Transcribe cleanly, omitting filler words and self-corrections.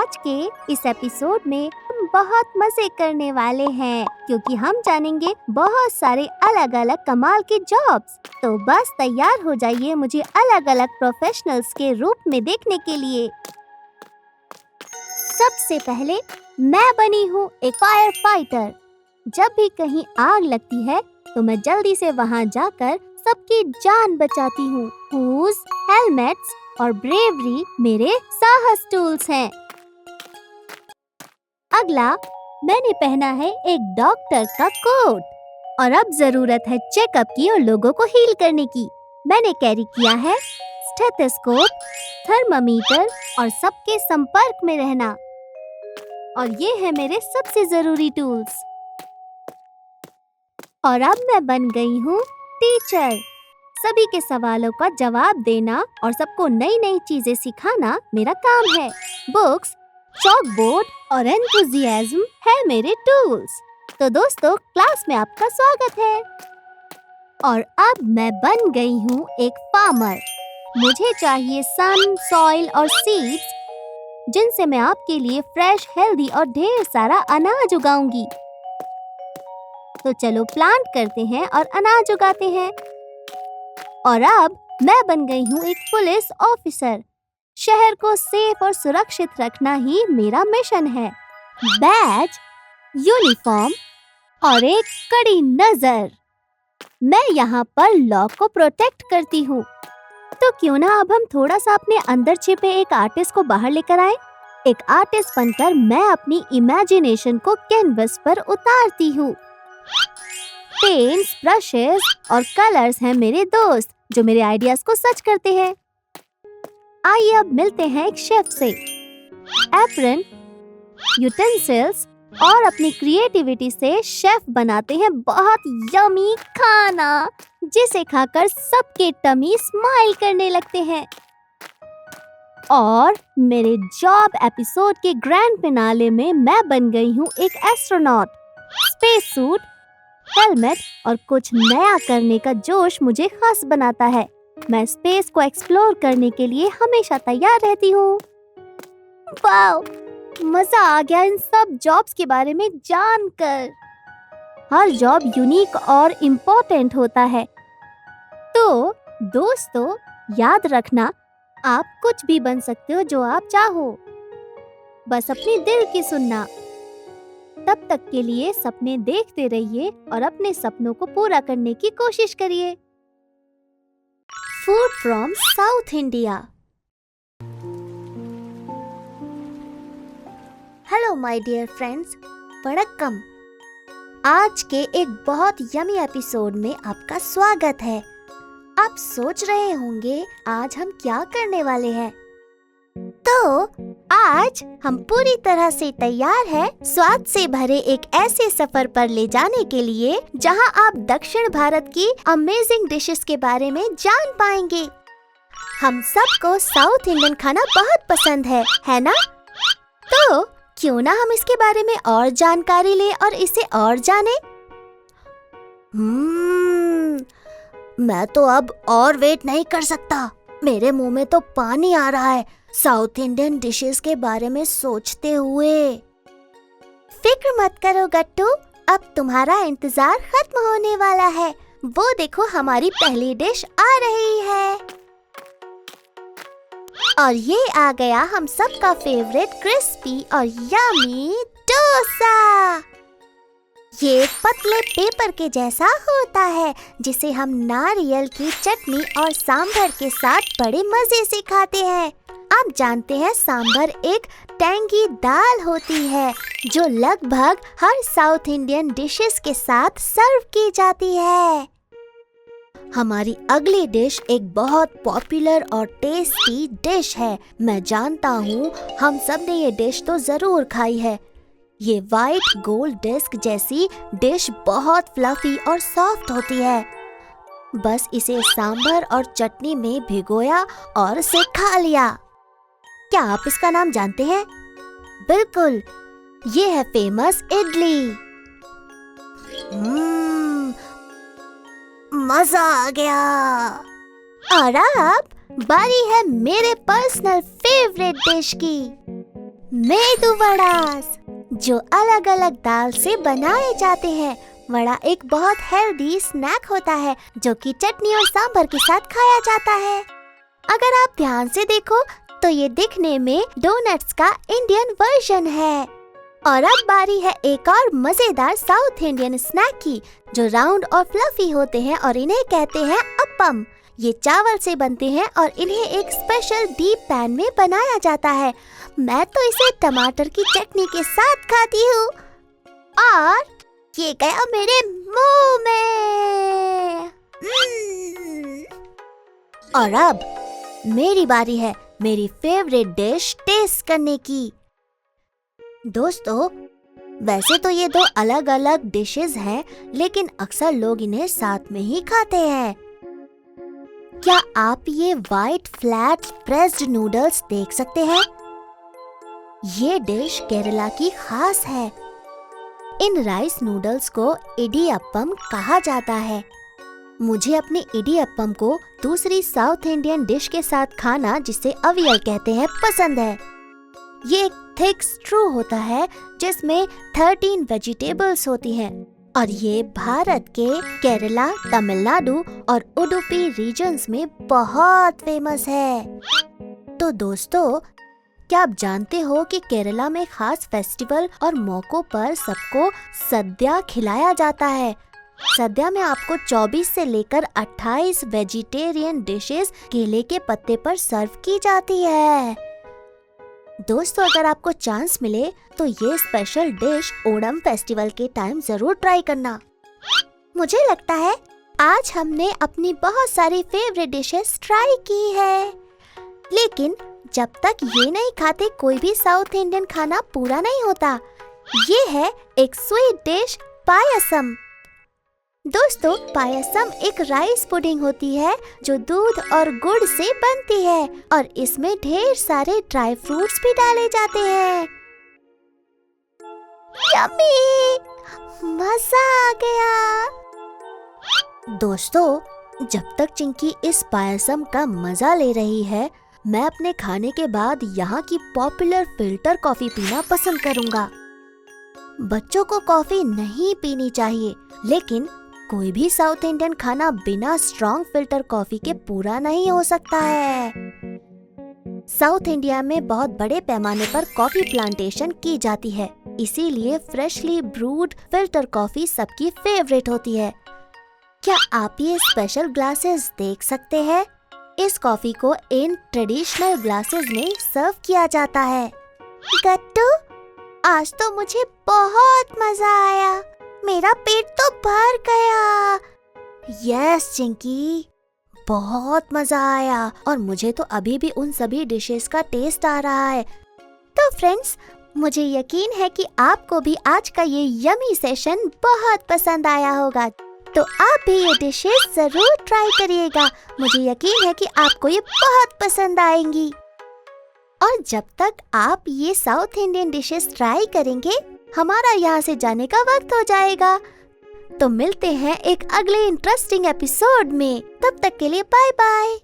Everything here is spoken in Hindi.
आज के इस एपिसोड में हम बहुत मजे करने वाले हैं क्योंकि हम जानेंगे बहुत सारे अलग अलग कमाल के जॉब्स। तो बस तैयार हो जाइए मुझे अलग अलग प्रोफेशनल्स के रूप में देखने के लिए। सबसे पहले मैं बनी हूँ एक फायर फाइटर। जब भी कहीं आग लगती है तो मैं जल्दी से वहाँ जाकर सबकी जान बचाती हूँ। शूज, हेलमेट्स और ब्रेवरी मेरे साहस टूल्स हैं। अगला मैंने पहना है एक डॉक्टर का कोट और अब जरूरत है चेकअप की और लोगों को हील करने की। मैंने कैरी किया है स्टेथोस्कोप, थर्मामीटर और सबके संपर्क में रहना। और ये है मेरे सबसे जरूरी टूल्स। और अब मैं बन गई हूँ टीचर। सभी के सवालों का जवाब देना और सबको नई नई चीजें सिखाना मेरा काम है। बुक्स, चॉक बोर्ड और एंथुसियाज्म है मेरे टूल्स। तो दोस्तों, क्लास में आपका स्वागत है। और अब मैं बन गई हूँ एक फार्मर। मुझे चाहिए सन, सॉइल और सीड्स जिनसे मैं आपके लिए फ्रेश, हेल्दी और ढेर सारा अनाज उगाऊंगी। तो चलो प्लांट करते हैं और अनाज उगाते हैं। और अब मैं बन गई हूँ एक पुलिस ऑफिसर। शहर को सेफ और सुरक्षित रखना ही मेरा मिशन है। बैज, यूनिफॉर्म और एक कड़ी नजर। मैं यहाँ पर लॉ को प्रोटेक्ट करती हूँ। तो क्यों ना अब हम थोड़ा सा अपने अंदर छिपे एक आर्टिस्ट को बाहर लेकर आए। एक आर्टिस्ट बनकर मैं अपनी इमेजिनेशन को कैनवस पर उतारती हूँ। पेंट्स, ब्रशेस और कलर्स हैं मेरे दोस्त जो मेरे आइडियाज को सच करते हैं। आइए अब मिलते हैं एक शेफ से। एप्रन, यूटेंसिल्स और अपनी क्रिएटिविटी से शेफ बनाते हैं बहुत यमी खाना जिसे खाकर सबके टमी स्माइल करने लगते हैं। और मेरे जॉब एपिसोड के ग्रैंड फिनाले में मैं बन गई हूँ एक एस्ट्रोनॉट। स्पेस सूट, हेलमेट और कुछ नया करने का जोश मुझे खास बनाता है। मैं स्पेस को एक्सप्लोर करने के लिए हमेशा तैयार रहती हूँ। वाओ, मजा आ गया इन सब जॉब्स के बारे में जानकर। हर जॉब यूनिक और इम्पोर्टेंट होता है। तो दोस्तों, याद रखना, आप कुछ भी बन सकते हो जो आप चाहो। बस अपने दिल की सुनना। तब तक के लिए सपने देखते रहिए और अपने सपनों को पूरा करने की कोशिश करिए। Food from south India. Hello my dear friends, vanakkam. आज के एक बहुत यमी एपिसोड में आपका स्वागत है। आप सोच रहे होंगे आज हम क्या करने वाले हैं। तो आज हम पूरी तरह से तैयार हैं स्वाद से भरे एक ऐसे सफर पर ले जाने के लिए जहां आप दक्षिण भारत की अमेजिंग डिशेस के बारे में जान पाएंगे। हम सबको साउथ इंडियन खाना बहुत पसंद है ना? तो क्यों ना हम इसके बारे में और जानकारी लें और इसे और जानें। मैं तो अब और वेट नहीं कर सकता। मेरे मुंह में तो पानी आ रहा है साउथ इंडियन डिशेस के बारे में सोचते हुए। फिक्र मत करो गट्टू, अब तुम्हारा इंतजार खत्म होने वाला है। वो देखो, हमारी पहली डिश आ रही है। और ये आ गया हम सबका फेवरेट क्रिस्पी और यमी डोसा। ये पतले पेपर के जैसा होता है जिसे हम नारियल की चटनी और सांभर के साथ बड़े मजे से खाते हैं। आप जानते हैं, सांभर एक टैंगी दाल होती है जो लगभग हर साउथ इंडियन डिशेस के साथ सर्व की जाती है। हमारी अगली डिश एक बहुत पॉपुलर और टेस्टी डिश है। मैं जानता हूँ हम सब ने ये डिश तो जरूर खाई है। ये वाइट गोल्ड डिस्क जैसी डिश बहुत फ्लफी और सॉफ्ट होती है। बस इसे सांभर और चटनी में भिगोया और इसे खा लिया। क्या आप इसका नाम जानते हैं? बिल्कुल, ये है फेमस इडली। मजा आ गया। और अब बारी है मेरे पर्सनल फेवरेट डिश की। मेदू वड़ास, जो अलग अलग दाल से बनाए जाते हैं। वड़ा एक बहुत हेल्दी स्नैक होता है जो कि चटनी और सांभर के साथ खाया जाता है। अगर आप ध्यान से देखो तो ये दिखने में डोनट्स का इंडियन वर्जन है। और अब बारी है एक और मजेदार साउथ इंडियन स्नैक की, जो राउंड और फ्लफी होते हैं और इन्हें कहते हैं अप्पम। ये चावल से बनते हैं और इन्हें एक स्पेशल डीप पैन में बनाया जाता है। मैं तो इसे टमाटर की चटनी के साथ खाती हूँ और ये गया मेरे मुंह में। और अब मेरी बारी है मेरी फेवरेट डिश टेस्ट करने की। दोस्तों, वैसे तो ये दो अलग अलग डिशेस हैं, लेकिन अक्सर लोग इन्हें साथ में ही खाते हैं। क्या आप ये व्हाइट फ्लैट प्रेस्ड नूडल्स देख सकते हैं? ये डिश केरला की खास है। इन राइस नूडल्स को इडियप्पम कहा जाता है। मुझे अपने इडियप्पम को दूसरी साउथ इंडियन डिश के साथ खाना, जिसे अवियल कहते हैं, पसंद है। ये एक थिक स्ट्रू होता है जिसमें 13 वेजिटेबल्स होती हैं और ये भारत के केरला, तमिलनाडु और उडुपी रीजन्स में बहुत फेमस है। तो दोस्तों, क्या आप जानते हो कि केरला में खास फेस्टिवल और मौकों पर सबको सद्या खिलाया जाता है। सद्या में आपको 24 से लेकर 28 वेजिटेरियन डिशेस केले के पत्ते पर सर्व की जाती है। दोस्तों, अगर आपको चांस मिले तो ये स्पेशल डिश ओणम फेस्टिवल के टाइम जरूर ट्राई करना। मुझे लगता है आज हमने अपनी बहुत सारी फेवरेट डिशेस ट्राई की है, लेकिन जब तक ये नहीं खाते कोई भी साउथ इंडियन खाना पूरा नहीं होता। ये है एक स्वीट डिश पायसम। दोस्तों, पायसम एक राइस पुडिंग होती है जो दूध और गुड़ से बनती है और इसमें ढेर सारे ड्राई फ्रूट्स भी डाले जाते हैं। यम्मी! मजा आ गया। दोस्तों, जब तक चिंकी इस पायसम का मजा ले रही है, मैं अपने खाने के बाद यहाँ की पॉपुलर फिल्टर कॉफी पीना पसंद करूँगा। बच्चों को कॉफी नहीं पीनी चाहिए, लेकिन कोई भी साउथ इंडियन खाना बिना स्ट्रॉन्ग फिल्टर कॉफी के पूरा नहीं हो सकता है। साउथ इंडिया में बहुत बड़े पैमाने पर कॉफी प्लांटेशन की जाती है, इसीलिए फ्रेशली ब्रूड फिल्टर कॉफी सबकी फेवरेट होती है। क्या आप ये स्पेशल ग्लासेस देख सकते हैं? इस कॉफी को इन ट्रेडिशनल ग्लासेस में सर्व किया जाता है। गट्टू, आज तो मुझे बहुत मजा आया। मेरा पेट तो भर गया। यस चिंकी, बहुत मजा आया और मुझे तो अभी भी उन सभी डिशेस का टेस्ट आ रहा है। तो फ्रेंड्स, मुझे यकीन है कि आपको भी आज का ये यमी सेशन बहुत पसंद आया होगा। तो आप भी ये डिशेस जरूर ट्राई करिएगा। मुझे यकीन है कि आपको ये बहुत पसंद आएंगी। और जब तक आप ये साउथ इंडियन डिशेस ट्राई करेंगे, हमारा यहाँ से जाने का वक्त हो जाएगा। तो मिलते हैं एक अगले इंटरेस्टिंग एपिसोड में। तब तक के लिए बाय बाय।